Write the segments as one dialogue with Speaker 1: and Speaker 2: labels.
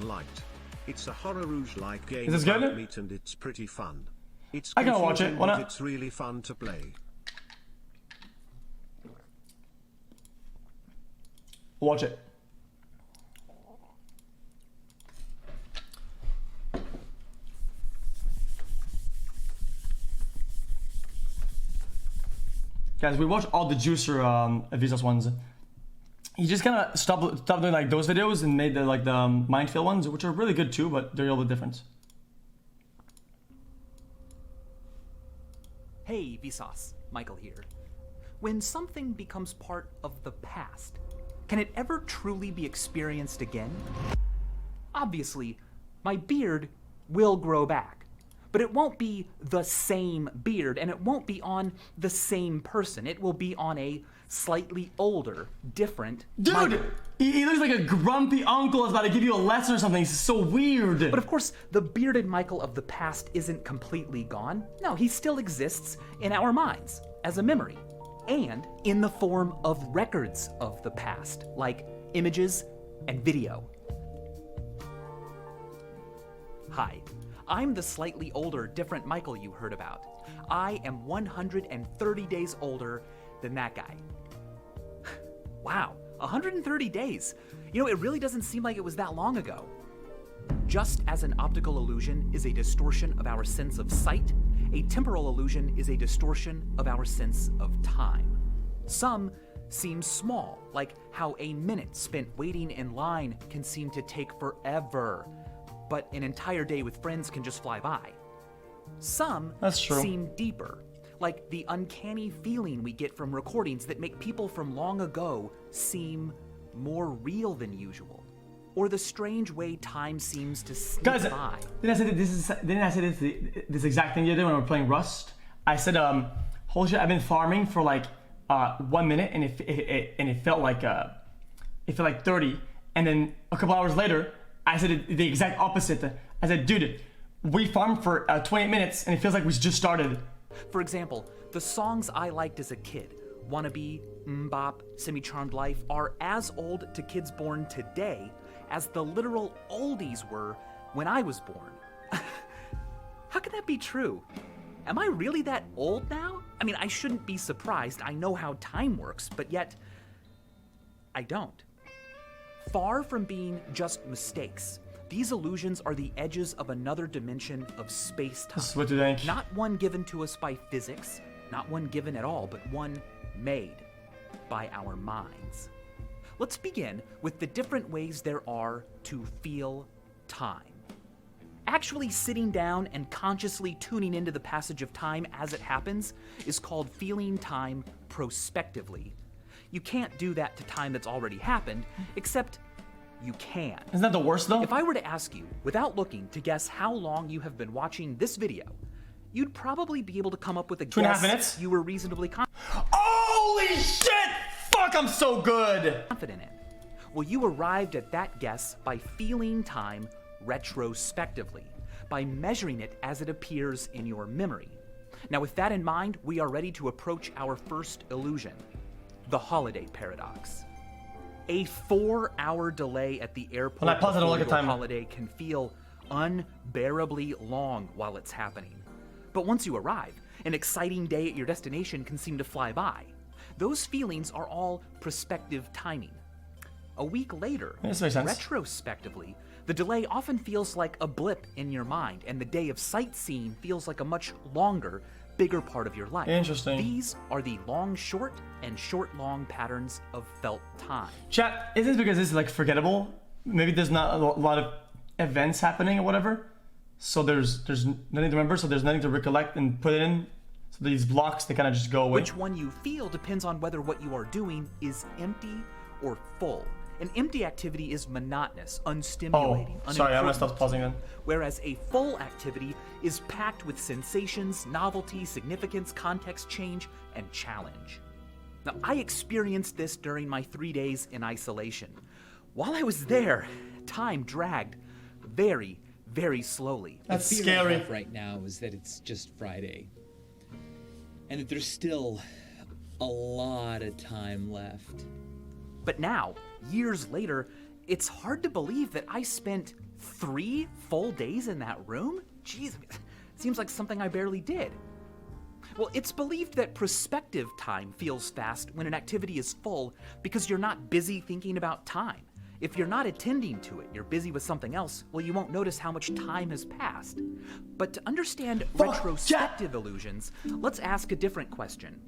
Speaker 1: Light. It's a horror rouge-like game
Speaker 2: Is this good?
Speaker 1: about meat and it's pretty fun. It's
Speaker 2: I gotta watch it.
Speaker 1: confusing, but it's really fun to play.
Speaker 2: Watch it. Guys, we watched all the Juicer Vsauce ones. He just kind of stopped doing like those videos and made the Mindfield ones, which are really good too, but they're a little bit different.
Speaker 3: Hey, Vsauce, Michael here. When something becomes part of the past, can it ever truly be experienced again? Obviously, my beard will grow back, but it won't be the same beard, and it won't be on the same person. It will be on a slightly older, different
Speaker 2: Dude, he looks like a grumpy uncle is about to give you a lesson or something. It's so weird.
Speaker 3: But of course, the bearded Michael of the past isn't completely gone. No, he still exists in our minds as a memory, and in the form of records of the past, like images and video. Hi, I'm the slightly older, different Michael you heard about. I am 130 days older than that guy. Wow, 130 days. You know, it really doesn't seem like it was that long ago. Just as an optical illusion is a distortion of our sense of sight, a temporal illusion is a distortion of our sense of time. Some seem small, like how a minute spent waiting in line can seem to take forever, but an entire day with friends can just fly by. Some seem deeper, like the uncanny feeling we get from recordings that make people from long ago seem more real than usual, or the strange way time seems to sneak by.
Speaker 2: Didn't I say this exact thing the other day when we were playing Rust? I said, holy shit, I've been farming for like 1 minute, and it felt like 30, and then a couple hours later, I said the exact opposite. I said, dude, we farmed for 28 minutes, and it feels like we just started.
Speaker 3: For example, the songs I liked as a kid, Wannabe, Mbop, Semi-Charmed Life, are as old to kids born today as the literal oldies were when I was born. How can that be true? Am I really that old now? I mean, I shouldn't be surprised. I know how time works, but yet I don't. Far from being just mistakes, these illusions are the edges of another dimension of space-time.
Speaker 2: What do you think?
Speaker 3: Not one given to us by physics, not one given at all, but one made by our minds. Let's begin with the different ways there are to feel time. Actually sitting down and consciously tuning into the passage of time as it happens is called feeling time prospectively. You can't do that to time that's already happened, except you can.
Speaker 2: Isn't that the worst though?
Speaker 3: If I were to ask you, without looking, to guess how long you have been watching this video, you'd probably be able to come up with a
Speaker 2: 2.5 minutes?
Speaker 3: You were reasonably
Speaker 2: Holy shit! Fuck, I'm so good!
Speaker 3: confident in. Well, you arrived at that guess by feeling time retrospectively, by measuring it as it appears in your memory. Now, with that in mind, we are ready to approach our first illusion, the holiday paradox. A 4-hour delay at the airport
Speaker 2: when I pause it, I'll look at
Speaker 3: before your
Speaker 2: time.
Speaker 3: holiday can feel unbearably long while it's happening. But once you arrive, an exciting day at your destination can seem to fly by. Those feelings are all prospective timing. A week later,
Speaker 2: This makes sense.
Speaker 3: retrospectively, the delay often feels like a blip in your mind, and the day of sightseeing feels like a much longer, bigger part of your life.
Speaker 2: Interesting.
Speaker 3: These are the long-short and short-long patterns of felt time.
Speaker 2: Chat, is this because it's like forgettable? Maybe there's not a lot of events happening or whatever, so there's nothing to remember, so there's nothing to recollect and put it in. So these blocks, they kind of just go away.
Speaker 3: Which one you feel depends on whether what you are doing is empty or full. An empty activity is monotonous, unstimulating,
Speaker 2: sorry, I'm gonna stop
Speaker 3: unimportant,
Speaker 2: pausing then.
Speaker 3: whereas a full activity is packed with sensations, novelty, significance, context change, and challenge. Now, I experienced this during my 3 days in isolation. While I was there, time dragged very, very slowly.
Speaker 2: That's
Speaker 4: The fear
Speaker 2: scary.
Speaker 4: I have right now is that it's just Friday, and that there's still a lot of time left.
Speaker 3: But now, years later, it's hard to believe that I spent 3 full days in that room? Jeez, seems like something I barely did. Well, it's believed that prospective time feels fast when an activity is full because you're not busy thinking about time. If you're not attending to it, you're busy with something else, well, you won't notice how much time has passed. But to understand retrospective illusions, let's ask a different question.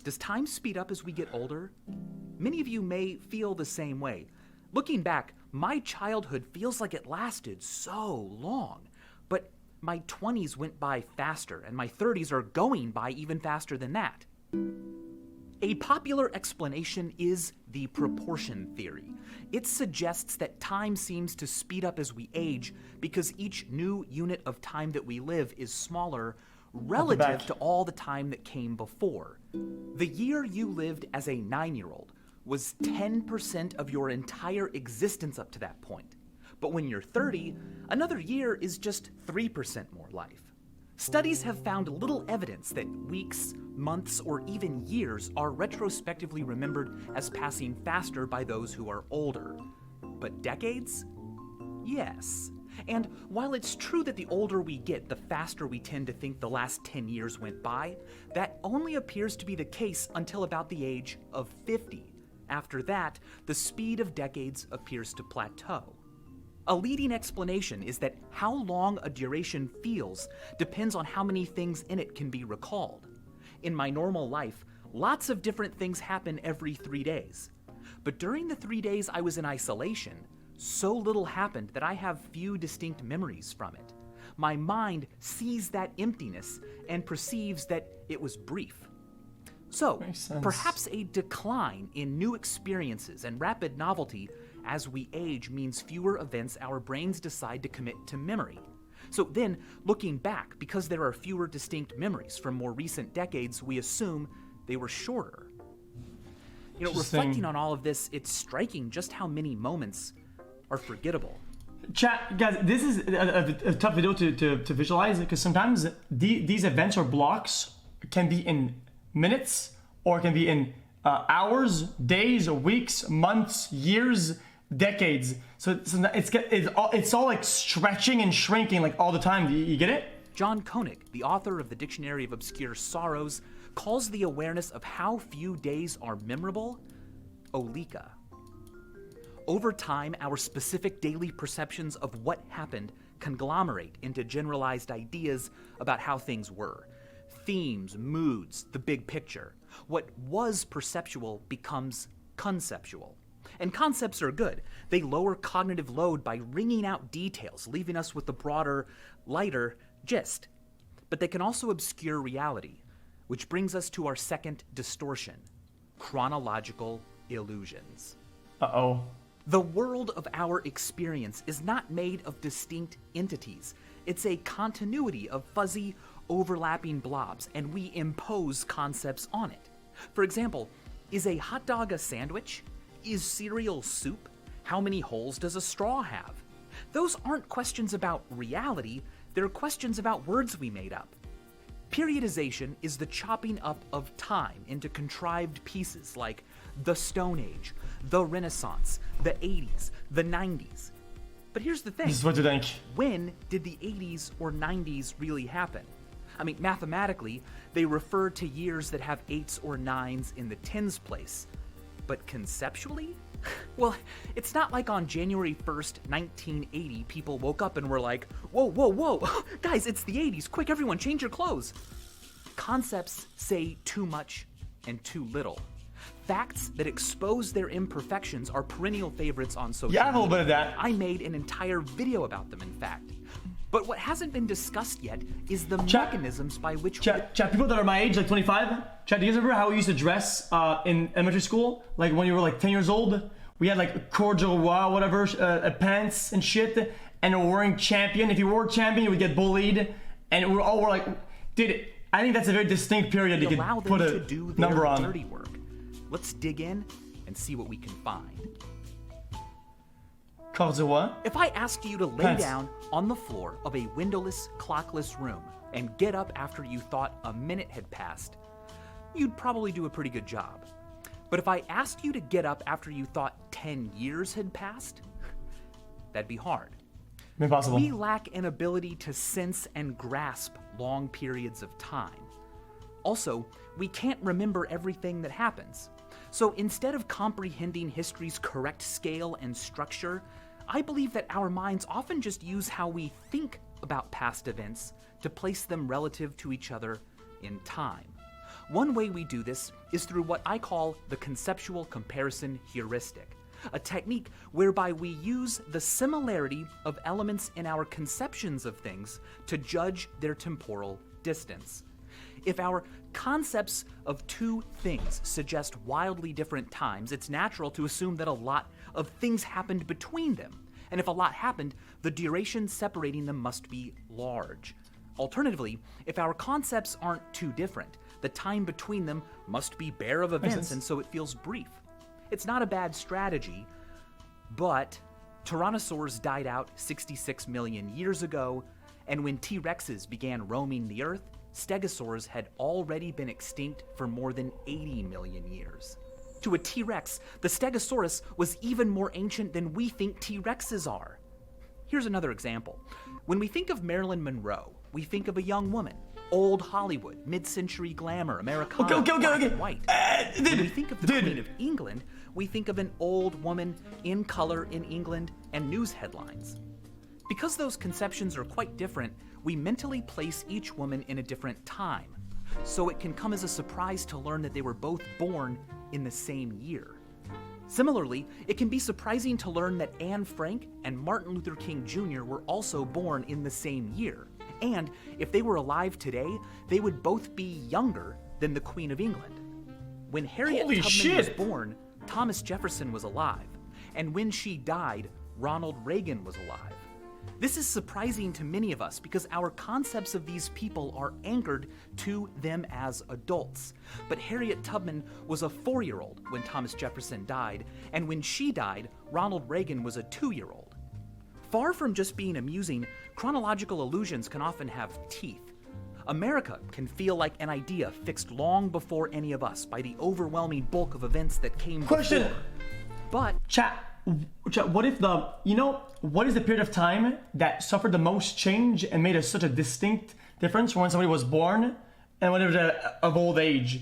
Speaker 3: Does time speed up as we get older? Many of you may feel the same way. Looking back, my childhood feels like it lasted so long, but my 20s went by faster, and my 30s are going by even faster than that. A popular explanation is the proportion theory. It suggests that time seems to speed up as we age because each new unit of time that we live is smaller relative to all the time that came before. The year you lived as a 9-year-old was 10% of your entire existence up to that point. But when you're 30, another year is just 3% more life. Studies have found little evidence that weeks, months, or even years are retrospectively remembered as passing faster by those who are older. But decades? Yes. And while it's true that the older we get, the faster we tend to think the last 10 years went by, that only appears to be the case until about the age of 50. After that, the speed of decades appears to plateau. A leading explanation is that how long a duration feels depends on how many things in it can be recalled. In my normal life, lots of different things happen every 3 days. But during the 3 days I was in isolation, so little happened that I have few distinct memories from it. My mind sees that emptiness and perceives that it was brief. So, perhaps a decline in new experiences and rapid novelty as we age means fewer events our brains decide to commit to memory. So then, looking back, because there are fewer distinct memories from more recent decades, we assume they were shorter. You know, reflecting on all of this, it's striking just how many moments are forgettable.
Speaker 2: Chat, guys, this is a tough video to visualize because sometimes these events or blocks can be in minutes or it can be in hours, days, weeks, months, years, decades. So it's all like stretching and shrinking like all the time. You get it?
Speaker 3: John Koenig, the author of the Dictionary of Obscure Sorrows, calls the awareness of how few days are memorable oleka. Over time, our specific daily perceptions of what happened conglomerate into generalized ideas about how things were. Themes, moods, the big picture. What was perceptual becomes conceptual. And concepts are good. They lower cognitive load by wringing out details, leaving us with the broader, lighter gist. But they can also obscure reality, which brings us to our second distortion, chronological illusions.
Speaker 2: Uh-oh.
Speaker 3: The world of our experience is not made of distinct entities. It's a continuity of fuzzy, overlapping blobs, and we impose concepts on it. For example, is a hot dog a sandwich? Is cereal soup? How many holes does a straw have? Those aren't questions about reality, they're questions about words we made up. Periodization is the chopping up of time into contrived pieces like the Stone Age, the Renaissance, the 80s, the 90s. But here's the thing.
Speaker 2: This is what you think.
Speaker 3: When did the 80s or 90s really happen? I mean, mathematically, they refer to years that have 8s or 9s in the tens place. But conceptually? Well, it's not like on January 1st, 1980, people woke up and were like, whoa, whoa, whoa, guys, it's the 80s, quick, everyone, change your clothes. Concepts say too much and too little. Facts that expose their imperfections are perennial favorites on social media.
Speaker 2: Yeah, a little bit of that.
Speaker 3: I made an entire video about them, in fact. But what hasn't been discussed yet is the mechanisms by which
Speaker 2: Chat, people that are my age, like 25, Chat, do you guys remember how we used to dress in elementary school? Like when you were like 10 years old? We had like corduroy, whatever, pants and shit, and we're wearing Champion. If you wore Champion, you would get bullied. And we're like, dude, I think that's a very distinct period you could put a number on.
Speaker 3: Dirty work. Let's dig in and see what we can find.
Speaker 2: Corduroy?
Speaker 3: If I asked you to lay down on the floor of a windowless, clockless room and get up after you thought a minute had passed, you'd probably do a pretty good job. But if I asked you to get up after you thought 10 years had passed, that'd be hard.
Speaker 2: Impossible.
Speaker 3: We lack an ability to sense and grasp long periods of time. Also, we can't remember everything that happens. So instead of comprehending history's correct scale and structure, I believe that our minds often just use how we think about past events to place them relative to each other in time. One way we do this is through what I call the conceptual comparison heuristic, a technique whereby we use the similarity of elements in our conceptions of things to judge their temporal distance. If our concepts of two things suggest wildly different times, it's natural to assume that a lot of things happened between them. And if a lot happened, the duration separating them must be large. Alternatively, if our concepts aren't too different, the time between them must be bare of events, and so it feels brief. It's not a bad strategy, but tyrannosaurs died out 66 million years ago, and when T-Rexes began roaming the Earth, stegosaurs had already been extinct for more than 80 million years. To a T-Rex, the Stegosaurus was even more ancient than we think T-Rexes are. Here's another example. When we think of Marilyn Monroe, we think of a young woman, old Hollywood, mid-century glamour, Americana, black and white. When we think of the Queen of England, we think of an old woman in color in England and news headlines. Because those conceptions are quite different, we mentally place each woman in a different time, so it can come as a surprise to learn that they were both born in the same year. Similarly, it can be surprising to learn that Anne Frank and Martin Luther King Jr. were also born in the same year. And if they were alive today, they would both be younger than the Queen of England. When Harriet Tubman was born, Thomas Jefferson was alive. And when she died, Ronald Reagan was alive. This is surprising to many of us because our concepts of these people are anchored to them as adults. But Harriet Tubman was a 4-year-old when Thomas Jefferson died, and when she died, Ronald Reagan was a 2-year-old. Far from just being amusing, chronological illusions can often have teeth. America can feel like an idea fixed long before any of us by the overwhelming bulk of events that came
Speaker 2: Question.
Speaker 3: before. But
Speaker 2: Chat, what if what is the period of time that suffered the most change and made such a distinct difference from when somebody was born and when they were of old age?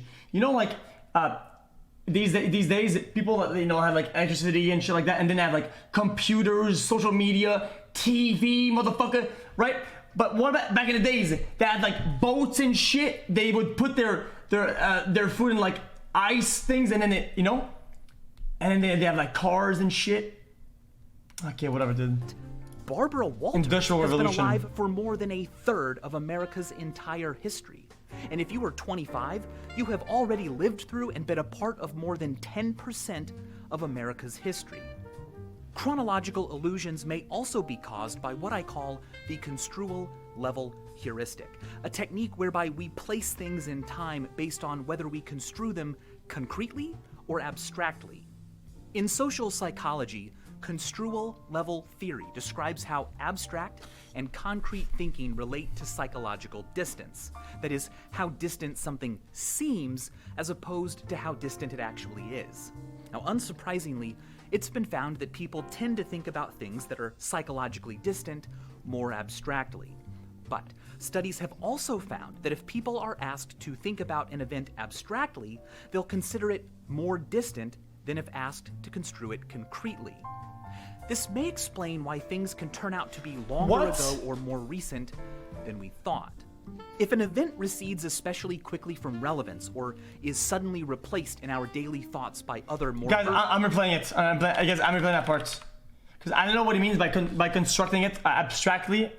Speaker 2: These days, people have like electricity and shit like that, and then they have like computers, social media, TV, motherfucker, right? But what about back in the days? They had like boats and shit. They would put their food in like ice things, and then and then they have like cars and shit. Okay, whatever, dude.
Speaker 3: Barbara Walters
Speaker 2: Industrial
Speaker 3: has
Speaker 2: Revolution.
Speaker 3: been alive for more than a third of America's entire history. And if you were 25, you have already lived through and been a part of more than 10% of America's history. Chronological illusions may also be caused by what I call the construal level heuristic, a technique whereby we place things in time based on whether we construe them concretely or abstractly. In social psychology, construal level theory describes how abstract and concrete thinking relate to psychological distance. That is, how distant something seems as opposed to how distant it actually is. Now, unsurprisingly, it's been found that people tend to think about things that are psychologically distant more abstractly. But studies have also found that if people are asked to think about an event abstractly, they'll consider it more distant than if asked to construe it concretely. This may explain why things can turn out to be longer ago or more recent than we thought. If an event recedes especially quickly from relevance or is suddenly replaced in our daily thoughts by other more...
Speaker 2: Guys, I'm replaying it. I guess I'm replaying that part. Because I don't know what he means by constructing it abstractly.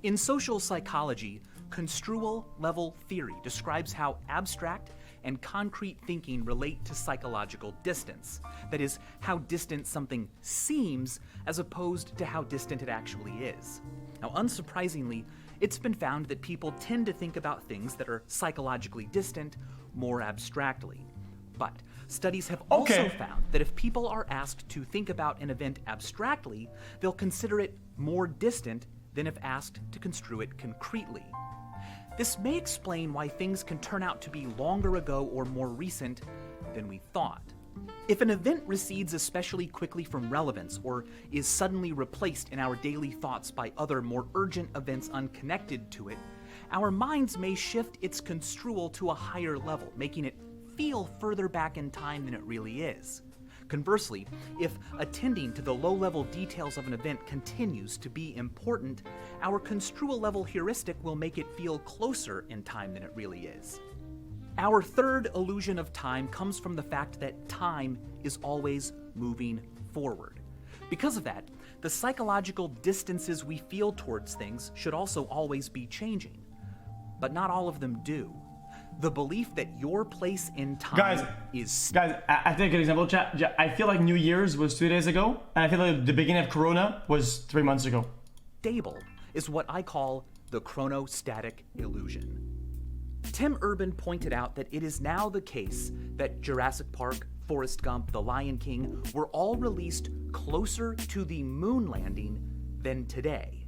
Speaker 3: In social psychology, construal level theory describes how abstract and concrete thinking relate to psychological distance. That is, how distant something seems as opposed to how distant it actually is. Now, unsurprisingly, it's been found that people tend to think about things that are psychologically distant more abstractly. But studies have also found that if people are asked to think about an event abstractly, they'll consider it more distant than if asked to construe it concretely. This may explain why things can turn out to be longer ago or more recent than we thought. If an event recedes especially quickly from relevance or is suddenly replaced in our daily thoughts by other more urgent events unconnected to it, our minds may shift its construal to a higher level, making it feel further back in time than it really is. Conversely, if attending to the low-level details of an event continues to be important, our construal level heuristic will make it feel closer in time than it really is. Our third illusion of time comes from the fact that time is always moving forward. Because of that, the psychological distances we feel towards things should also always be changing. But not all of them do. The belief that your place in time is...
Speaker 2: Guys, I think an example, chat. I feel like New Year's was 2 days ago, and I feel like the beginning of Corona was 3 months ago.
Speaker 3: Stable is what I call the chronostatic illusion. Tim Urban pointed out that it is now the case that Jurassic Park, Forrest Gump, The Lion King were all released closer to the moon landing than today.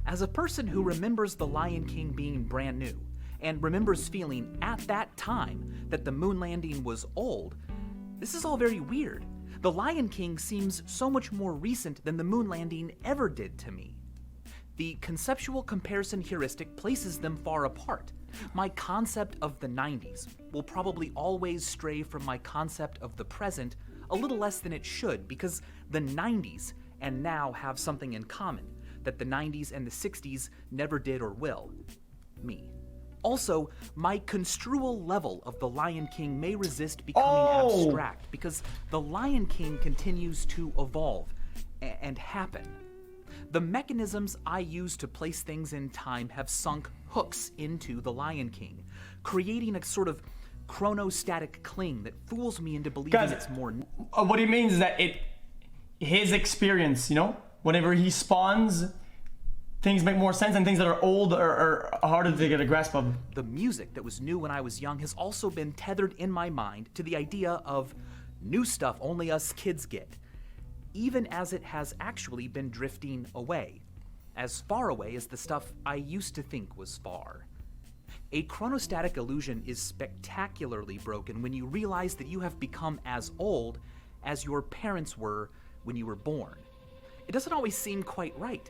Speaker 3: As a person who remembers The Lion King being brand new, and remembers feeling at that time that the moon landing was old, this is all very weird. The Lion King seems so much more recent than the moon landing ever did to me. The conceptual comparison heuristic places them far apart. My concept of the 90s will probably always stray from my concept of the present a little less than it should, because the 90s and now have something in common that the 90s and the 60s never did or will: me. Also, my construal level of The Lion King may resist becoming abstract, because The Lion King continues to evolve and happen. The mechanisms I use to place things in time have sunk hooks into The Lion King, creating a sort of chronostatic cling that fools me into believing it's more...
Speaker 2: What he means is that his experience, whenever he spawns, things make more sense, and things that are old are harder to get a grasp of.
Speaker 3: The music that was new when I was young has also been tethered in my mind to the idea of new stuff only us kids get, even as it has actually been drifting away, as far away as the stuff I used to think was far. A chronostatic illusion is spectacularly broken when you realize that you have become as old as your parents were when you were born. It doesn't always seem quite right.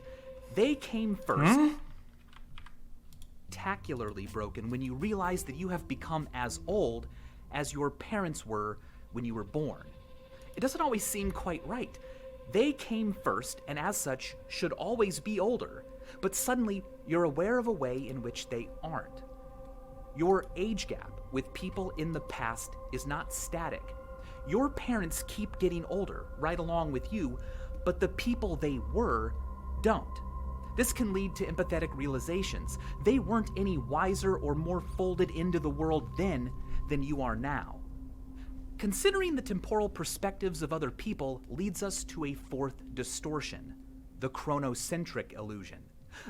Speaker 3: They came first. Spectacularly broken when you realize that you have become as old as your parents were when you were born. It doesn't always seem quite right. They came first, and as such, should always be older, but suddenly you're aware of a way in which they aren't. Your age gap with people in the past is not static. Your parents keep getting older right along with you, but the people they were don't. This can lead to empathetic realizations. They weren't any wiser or more folded into the world then than you are now. Considering the temporal perspectives of other people leads us to a fourth distortion, the chronocentric illusion.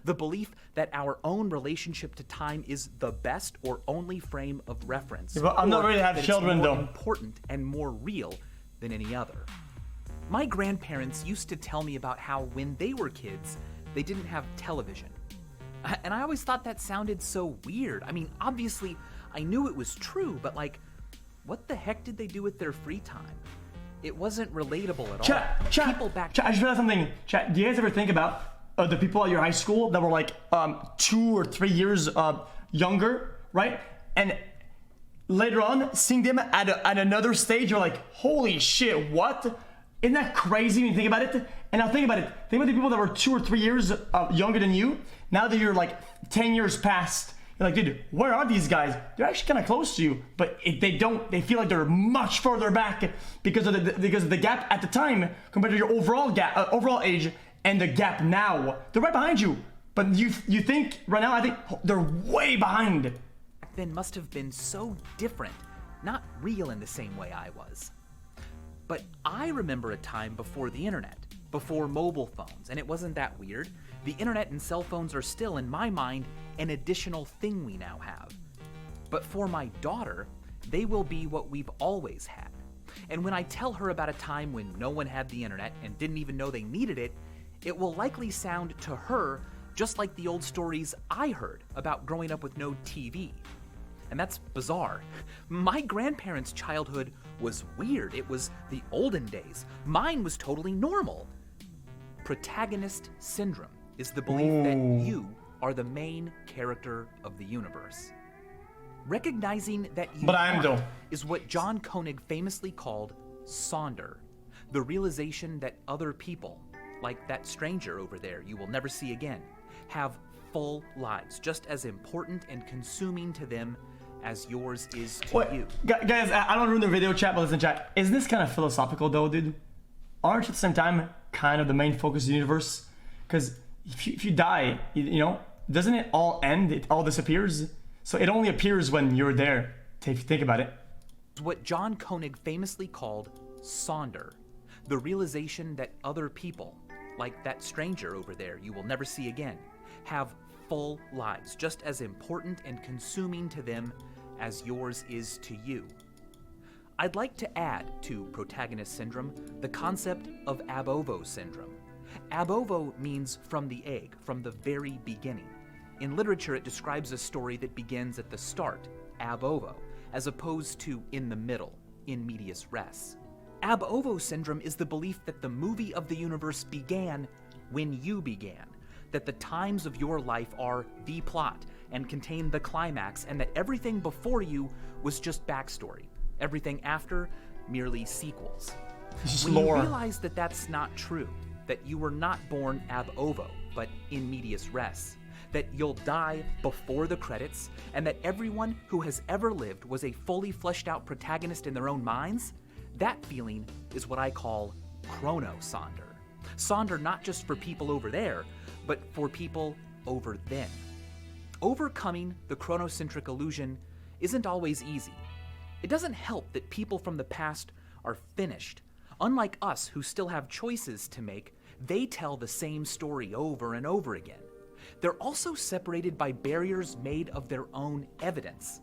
Speaker 3: The belief that our own relationship to time is the best or only frame of reference.
Speaker 2: Yeah, but I'm not ready to have
Speaker 3: that
Speaker 2: children,
Speaker 3: it's more
Speaker 2: though.
Speaker 3: Important and more real than any other. My grandparents used to tell me about how when they were kids, they didn't have television. And I always thought that sounded so weird. I mean, obviously, I knew it was true, but what the heck did they do with their free time? It wasn't relatable at all. People back
Speaker 2: I just realized something. Chat, do you guys ever think about the people at your high school that were 2 or 3 years younger, right? And later on, seeing them at another stage, you're like, holy shit, what? Isn't that crazy when you think about it? And now think about it. Think about the people that were 2 or 3 years younger than you. Now that you're 10 years past, you're like, dude, where are these guys? They're actually kind of close to you, but they feel like they're much further back because of the gap at the time compared to your overall age and the gap now. They're right behind you, but you think right now, I think they're way behind.
Speaker 3: Back then must have been so different, not real in the same way I was. But I remember a time before the internet, before mobile phones, and it wasn't that weird. The internet and cell phones are still, in my mind, an additional thing we now have. But for my daughter, they will be what we've always had. And when I tell her about a time when no one had the internet and didn't even know they needed it, it will likely sound to her just like the old stories I heard about growing up with no TV. And that's bizarre. My grandparents' childhood was weird. It was the olden days. Mine was totally normal. Protagonist syndrome is the belief that you are the main character of the universe. Recognizing that you aren't is what John Koenig famously called Sonder, the realization that other people, like that stranger over there you will never see again, have full lives, just as important and consuming to them as yours is to you.
Speaker 2: Guys, I don't ruin the video chat, but listen, chat. Isn't this kind of philosophical though, dude? Aren't you at the same time kind of the main focus of the universe? Because if you die, you know, doesn't it all end? It all disappears? So it only appears when you're there, if you think about it.
Speaker 3: What John Koenig famously called Sonder, the realization that other people, like that stranger over there you will never see again, have full lives, just as important and consuming to them as yours is to you. I'd like to add to protagonist syndrome the concept of ab ovo syndrome. Ab ovo means from the egg, from the very beginning. In literature, it describes a story that begins at the start, ab ovo, as opposed to in the middle, in medias res. Ab ovo syndrome is the belief that the movie of the universe began when you began, that the times of your life are the plot and contain the climax, and that everything before you was just backstory. Everything after, merely sequels. When you realize that that's not true, that you were not born ab ovo, but in medias res, that you'll die before the credits, and that everyone who has ever lived was a fully fleshed out protagonist in their own minds, that feeling is what I call chrono-sonder. Sonder not just for people over there, but for people over then. Overcoming the chronocentric illusion isn't always easy. It doesn't help that people from the past are finished. Unlike us who still have choices to make, they tell the same story over and over again. They're also separated by barriers made of their own evidence.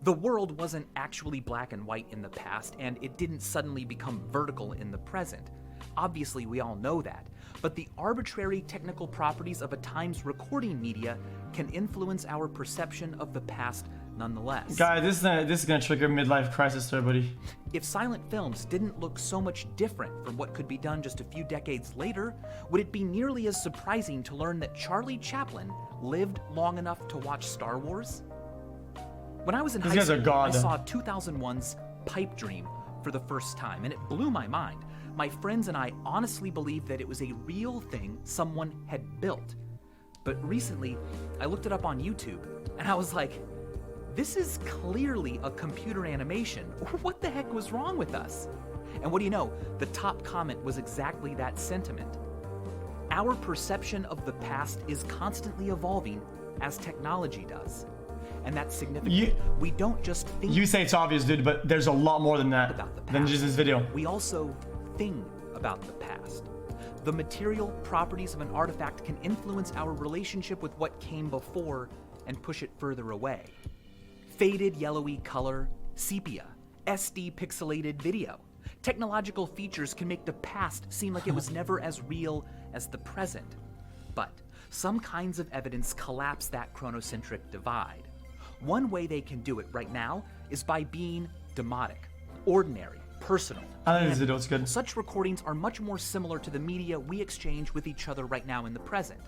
Speaker 3: The world wasn't actually black and white in the past, and it didn't suddenly become vertical in the present. Obviously, we all know that, but the arbitrary technical properties of a time's recording media can influence our perception of the past nonetheless.
Speaker 2: Guys, this is gonna trigger midlife crisis to everybody.
Speaker 3: If silent films didn't look so much different from what could be done just a few decades later, would it be nearly as surprising to learn that Charlie Chaplin lived long enough to watch Star Wars? When I was in high school, I saw 2001's Pipe Dream for the first time, and it blew my mind. My friends and I honestly believed that it was a real thing someone had built. But recently, I looked it up on YouTube, and I was like, this is clearly a computer animation. What the heck was wrong with us? And what do you know? The top comment was exactly that sentiment. Our perception of the past is constantly evolving as technology does. And that's significant. We don't just think.
Speaker 2: You say it's obvious, dude, but there's a lot more than that.
Speaker 3: About the past.
Speaker 2: Than just this video.
Speaker 3: We also think about the past. The material properties of an artifact can influence our relationship with what came before and push it further away. Faded yellowy color, sepia, SD pixelated video. Technological features can make the past seem like it was never as real as the present. But some kinds of evidence collapse that chronocentric divide. One way they can do it right now is by being demotic, ordinary, personal.
Speaker 2: I think this video is good.
Speaker 3: Such recordings are much more similar to the media we exchange with each other right now in the present.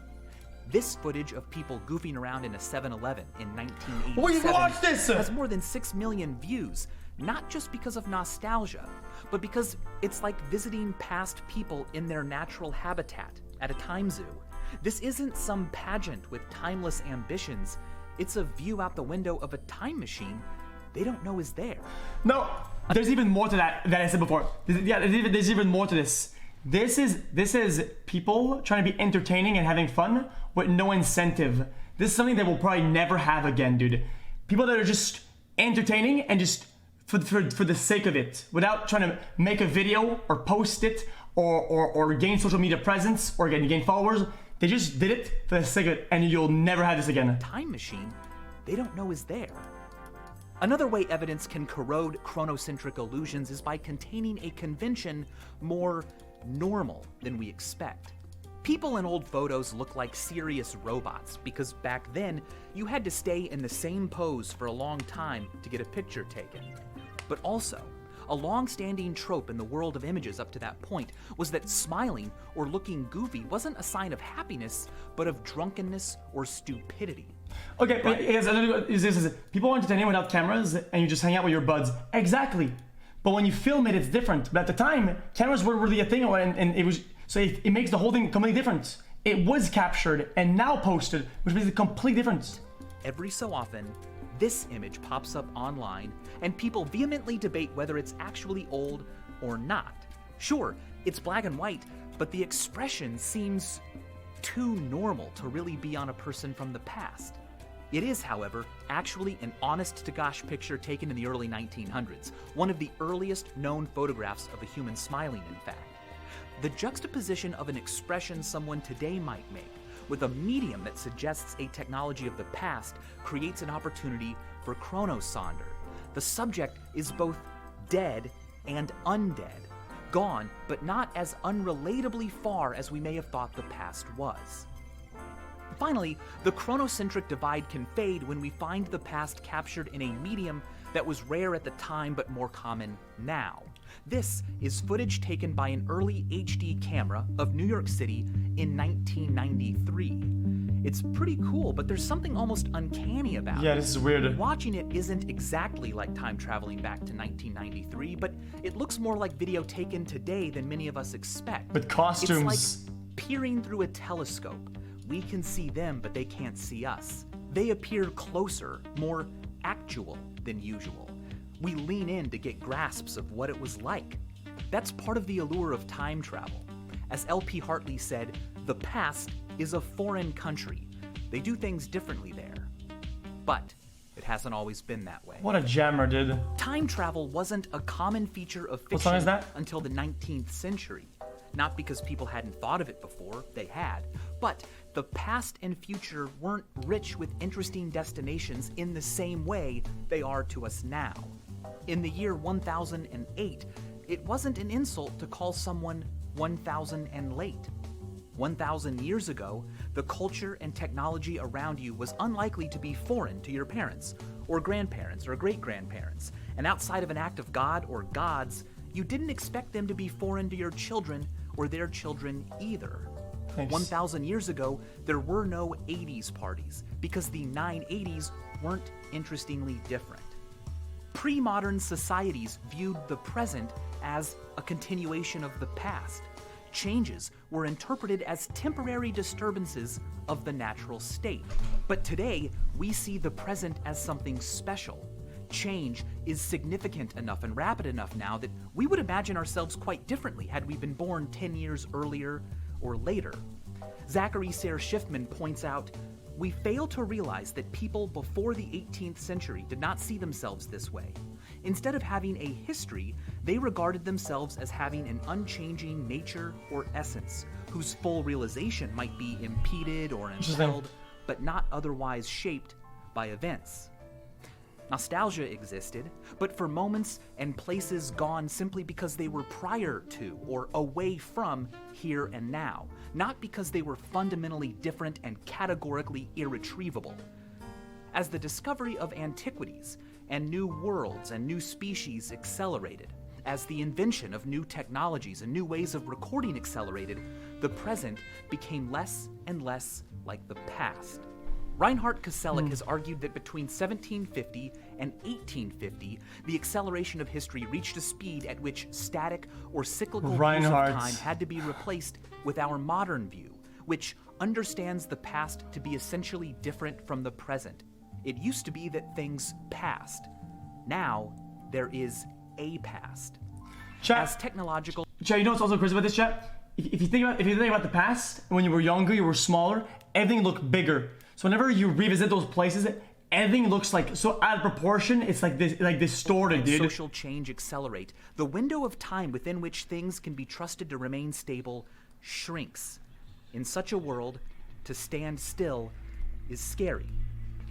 Speaker 3: This footage of people goofing around in a 7-Eleven in 1987 has more than 6 million views, not just because of nostalgia, but because it's like visiting past people in their natural habitat at a time zoo. This isn't some pageant with timeless ambitions. It's a view out the window of a time machine they don't know is there.
Speaker 2: No, there's even more to that I said before. There's even more to this. This is people trying to be entertaining and having fun with no incentive. This is something they will probably never have again, dude. People that are just entertaining and just for the sake of it, without trying to make a video or post it or gain social media presence or gain followers. They just did it for the sake of it, and you'll never have this again.
Speaker 3: Time machine they don't know is there. Another way evidence can corrode chronocentric illusions is by containing a convention more normal than we expect. People in old photos look like serious robots because back then you had to stay in the same pose for a long time to get a picture taken. But also, a long-standing trope in the world of images up to that point was that smiling or looking goofy wasn't a sign of happiness, but of drunkenness or stupidity.
Speaker 2: Okay, but people want entertainment without cameras and you just hang out with your buds. Exactly. But when you film it, it's different. But at the time, cameras were really a thing, and it was, so it makes the whole thing completely different. It was captured and now posted, which makes a complete difference.
Speaker 3: Every so often, this image pops up online and people vehemently debate whether it's actually old or not. Sure, it's black and white, but the expression seems too normal to really be on a person from the past. It is, however, actually an honest-to-gosh picture taken in the early 1900s, one of the earliest known photographs of a human smiling, in fact. The juxtaposition of an expression someone today might make with a medium that suggests a technology of the past creates an opportunity for chronosonder. The subject is both dead and undead, gone, but not as unrelatably far as we may have thought the past was. Finally, the chronocentric divide can fade when we find the past captured in a medium that was rare at the time but more common now. This is footage taken by an early HD camera of New York City in 1993. It's pretty cool, but there's something almost uncanny about it.
Speaker 2: Yeah, this is weird.
Speaker 3: Watching it isn't exactly like time traveling back to 1993, but it looks more like video taken today than many of us expect.
Speaker 2: With costumes.
Speaker 3: It's like peering through a telescope. We can see them, but they can't see us. They appear closer, more actual than usual. We lean in to get grasps of what it was like. That's part of the allure of time travel. As L.P. Hartley said, the past is a foreign country. They do things differently there. But it hasn't always been that way.
Speaker 2: What a jammer, dude.
Speaker 3: Time travel wasn't a common feature of
Speaker 2: What song is
Speaker 3: fiction
Speaker 2: that?
Speaker 3: until the 19th century. Not because people hadn't thought of it before, they had, but the past and future weren't rich with interesting destinations in the same way they are to us now. In the year 1008, it wasn't an insult to call someone 1000 and late. 1,000 years ago, the culture and technology around you was unlikely to be foreign to your parents, or grandparents, or great-grandparents, and outside of an act of God or gods, you didn't expect them to be foreign to your children or their children either.
Speaker 2: Nice.
Speaker 3: 1,000 years ago, there were no 80s parties because the 980s weren't interestingly different. Pre-modern societies viewed the present as a continuation of the past. Changes were interpreted as temporary disturbances of the natural state. But today, we see the present as something special. Change is significant enough and rapid enough now that we would imagine ourselves quite differently had we been born 10 years earlier or later. Zachary Sayre Schiffman points out, we fail to realize that people before the 18th century did not see themselves this way. Instead of having a history, they regarded themselves as having an unchanging nature or essence, whose full realization might be impeded or impelled, but not otherwise shaped by events. Nostalgia existed, but for moments and places gone simply because they were prior to or away from here and now, not because they were fundamentally different and categorically irretrievable. As the discovery of antiquities and new worlds and new species accelerated, as the invention of new technologies and new ways of recording accelerated, the present became less and less like the past. Reinhard Koselleck has argued that between 1750 and 1850, the acceleration of history reached a speed at which static or cyclical views of time had to be replaced with our modern view, which understands the past to be essentially different from the present. It used to be that things passed. Now, there is a past.
Speaker 2: Chat,
Speaker 3: As technological...
Speaker 2: Chat, you know what's also crazy about this, chat? If you think about the past, when you were younger, you were smaller, everything looked bigger. So whenever you revisit those places, everything looks like so out of proportion. It's like this, like distorted, dude.
Speaker 3: Social change accelerate. The window of time within which things can be trusted to remain stable shrinks. In such a world, to stand still is scary.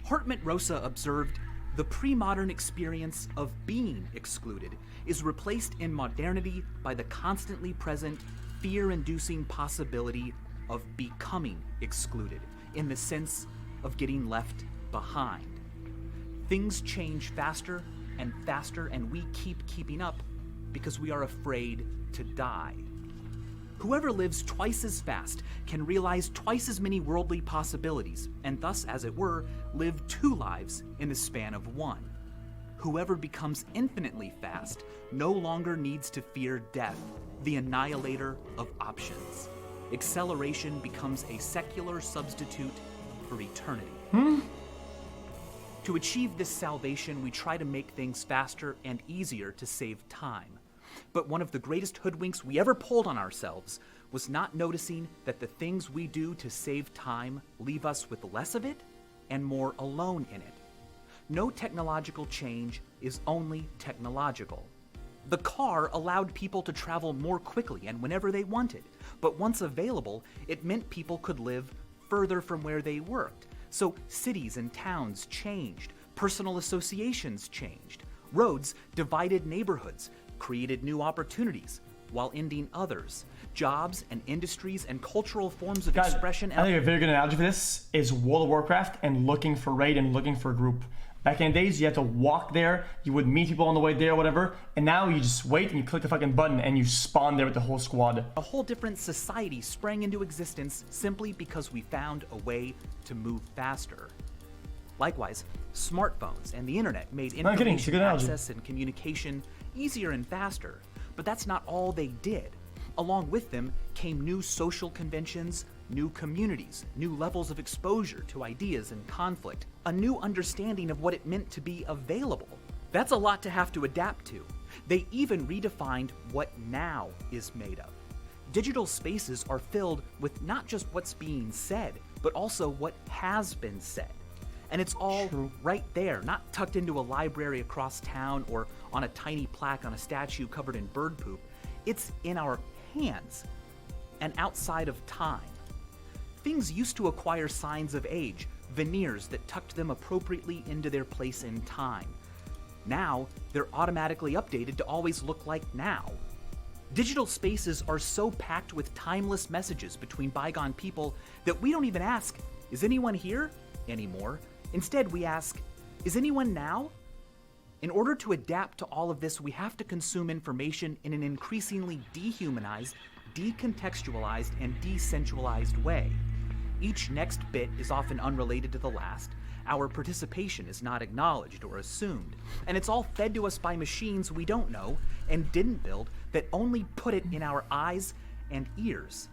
Speaker 3: Hartmut Rosa observed, the pre-modern experience of being excluded is replaced in modernity by the constantly present, fear-inducing possibility of becoming excluded, in the sense of getting left behind. Things change faster and faster, and we keep keeping up because we are afraid to die. Whoever lives twice as fast can realize twice as many worldly possibilities, and thus, as it were, live 2 lives in the span of 1. Whoever becomes infinitely fast no longer needs to fear death, the annihilator of options. Acceleration becomes a secular substitute for eternity. To achieve this salvation, we try to make things faster and easier to save time. But one of the greatest hoodwinks we ever pulled on ourselves was not noticing that the things we do to save time leave us with less of it and more alone in it. No technological change is only technological. The car allowed people to travel more quickly and whenever they wanted, but once available, it meant people could live further from where they worked. So cities and towns changed, personal associations changed, roads divided neighborhoods, created new opportunities, while ending others. Jobs and industries and cultural forms of
Speaker 2: Guys,
Speaker 3: expression.
Speaker 2: I think a very good analogy for this is World of Warcraft and looking for raid and looking for a group. Back in the days, you had to walk there, you would meet people on the way there, whatever, and now you just wait and you click a fucking button and you spawn there with the whole squad.
Speaker 3: A whole different society sprang into existence simply because we found a way to move faster. Likewise, smartphones and the internet made
Speaker 2: kidding, it's a
Speaker 3: information
Speaker 2: good analogy.
Speaker 3: access and communication easier and faster, but that's not all they did. Along with them came new social conventions, new communities, new levels of exposure to ideas and conflict, a new understanding of what it meant to be available. That's a lot to have to adapt to. They even redefined what now is made of. Digital spaces are filled with not just what's being said, but also what has been said. And it's all right there, not tucked into a library across town or on a tiny plaque on a statue covered in bird poop. It's in our hands and outside of time. Things used to acquire signs of age, veneers that tucked them appropriately into their place in time. Now, they're automatically updated to always look like now. Digital spaces are so packed with timeless messages between bygone people that we don't even ask, "Is anyone here?" anymore. Instead, we ask, "Is anyone now?" In order to adapt to all of this, we have to consume information in an increasingly dehumanized, decontextualized, and desensualized way. Each next bit is often unrelated to the last. Our participation is not acknowledged or assumed, and it's all fed to us by machines we don't know and didn't build that only put it in our eyes and ears.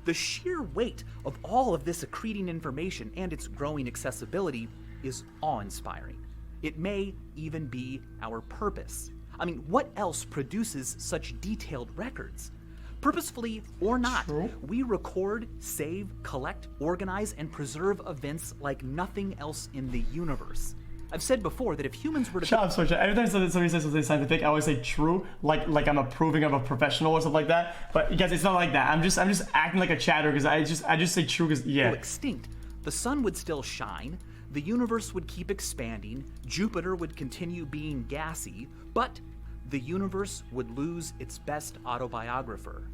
Speaker 3: The sheer weight of all of this accreting information and its growing accessibility is awe-inspiring. It may even be our purpose. I mean, what else produces such detailed records? Purposefully or not, we record, save, collect, organize, and preserve events like nothing else in the universe. I've said before that if humans were to...
Speaker 2: Shut up, Switch. Every time somebody says something scientific, I always say true, like I'm approving of a professional or something like that. But guys, it's not like that. I'm just acting like a chatter because I just say true because yeah.
Speaker 3: Extinct, the sun would still shine, the universe would keep expanding, Jupiter would continue being gassy, but the universe would lose its best autobiographer.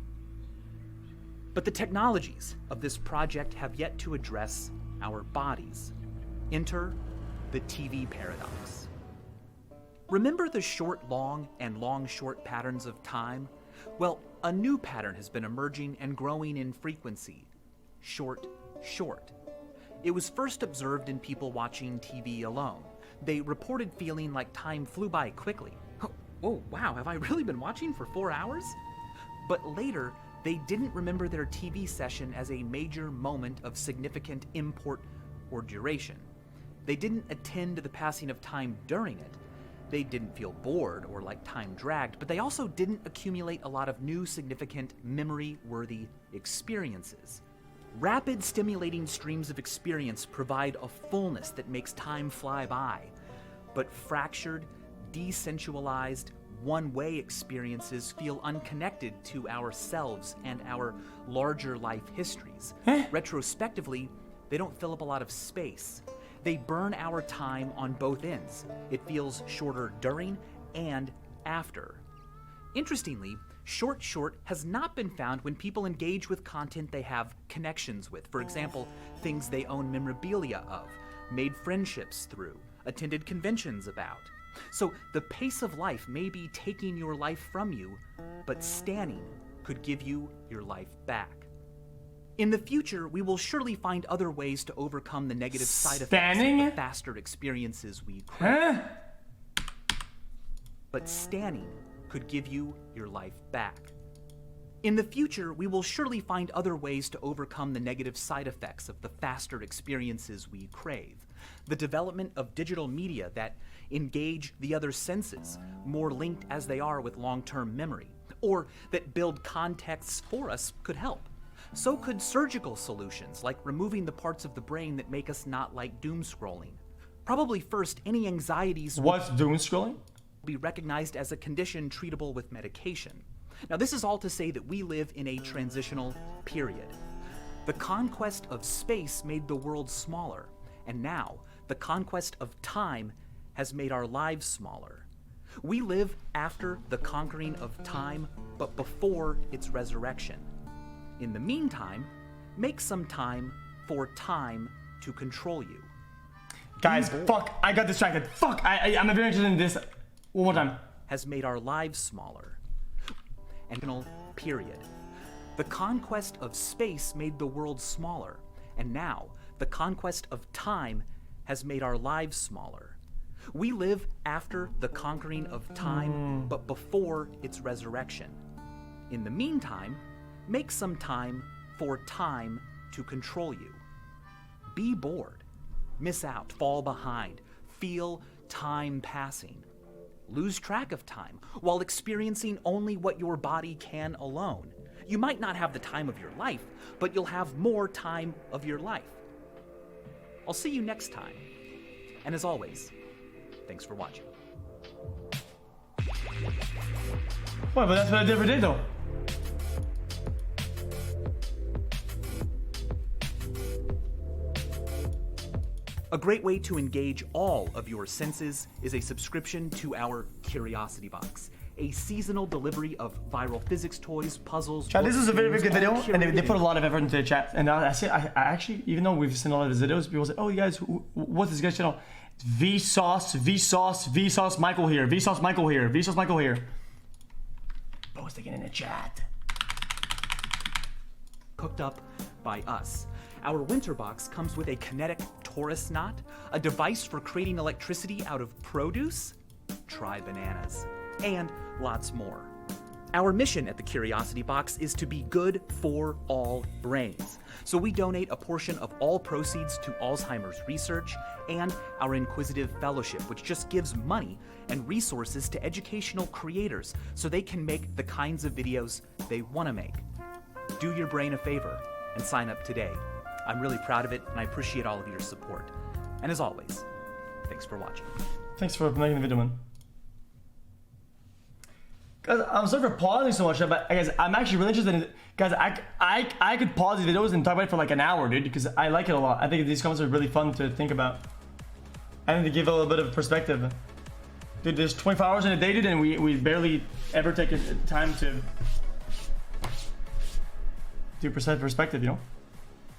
Speaker 3: But the technologies of this project have yet to address our bodies. Enter the TV paradox. Remember the short-long and long-short patterns of time? Well, a new pattern has been emerging and growing in frequency. Short-short. It was first observed in people watching TV alone. They reported feeling like time flew by quickly. Oh, wow, have I really been watching for 4 hours? But later, they didn't remember their TV session as a major moment of significant import or duration. They didn't attend to the passing of time during it. They didn't feel bored or like time dragged, but they also didn't accumulate a lot of new, significant, memory-worthy experiences. Rapid, stimulating streams of experience provide a fullness that makes time fly by, but fractured, desensualized, one-way experiences feel unconnected to ourselves and our larger life histories. Retrospectively, they don't fill up a lot of space. They burn our time on both ends. It feels shorter during and after. Interestingly, Short has not been found when people engage with content they have connections with. For example, things they own memorabilia of, made friendships through, attended conventions about. So the pace of life may be taking your life from you, but standing could give you your life back. In the future, we will surely find other ways to overcome the negative side effects of the faster experiences we crave. But standing could give you your life back. In the future, we will surely find other ways to overcome the negative side effects of the faster experiences we crave. The development of digital media that engage the other senses, more linked as they are with long-term memory, or that build contexts for us could help. So could surgical solutions, like removing the parts of the brain that make us not like doom scrolling. Probably first, any anxieties
Speaker 2: What's doom scrolling?
Speaker 3: will be recognized as a condition treatable with medication. Now, this is all to say that we live in a transitional period. The conquest of space made the world smaller, and now the conquest of time has made our lives smaller. We live after the conquering of time, but before its resurrection. In the meantime, make some time for time to control you.
Speaker 2: Guys, fuck, I got distracted. Fuck, I'm very interested in this. One more time.
Speaker 3: Has made our lives smaller. And period. The conquest of space made the world smaller, and now the conquest of time has made our lives smaller. We live after the conquering of time, but before its resurrection. In the meantime, make some time for time to control you. Be bored, miss out, fall behind, feel time passing. Lose track of time while experiencing only what your body can alone. You might not have the time of your life, but you'll have more time of your life. I'll see you next time. And as always, thanks for watching.
Speaker 2: Well, but that's what I did every day though.
Speaker 3: A great way to engage all of your senses is a subscription to our Curiosity Box, a seasonal delivery of viral physics toys, puzzles.
Speaker 2: Chat, this is a very, very good video, and they
Speaker 3: curated
Speaker 2: put a lot of effort into the chat. And I actually, even though we've seen a lot of his videos, people say, "Oh, you guys, what's this guy's channel?" It's Vsauce Michael here, Vsauce Michael here, Vsauce Michael here. Posting it in the chat.
Speaker 3: Cooked up by us. Our winter box comes with a kinetic torus knot, a device for creating electricity out of produce, try bananas, and lots more. Our mission at the Curiosity Box is to be good for all brains. So we donate a portion of all proceeds to Alzheimer's research and our Inquisitive Fellowship, which just gives money and resources to educational creators so they can make the kinds of videos they want to make. Do your brain a favor and sign up today. I'm really proud of it, and I appreciate all of your support. And as always, thanks for watching.
Speaker 2: Thanks for making the video, man. Guys, I'm sorry for pausing so much, but guys, I'm actually really interested in it. Guys, I could pause these videos and talk about it for like an hour, dude, because I like it a lot. I think these comments are really fun to think about. I think to give a little bit of perspective. Dude, there's 24 hours in a day, dude, and we barely ever take time to do perspective, you know?